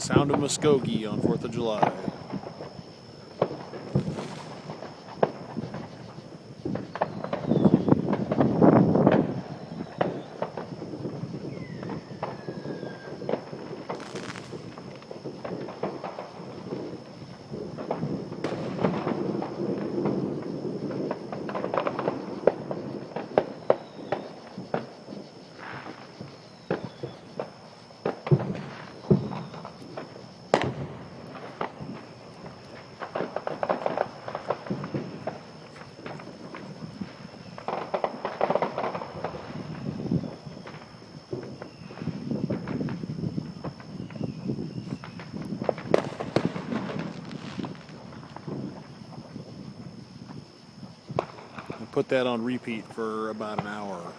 Sound of Muskogee on 4th of July. Put that on repeat for about an hour.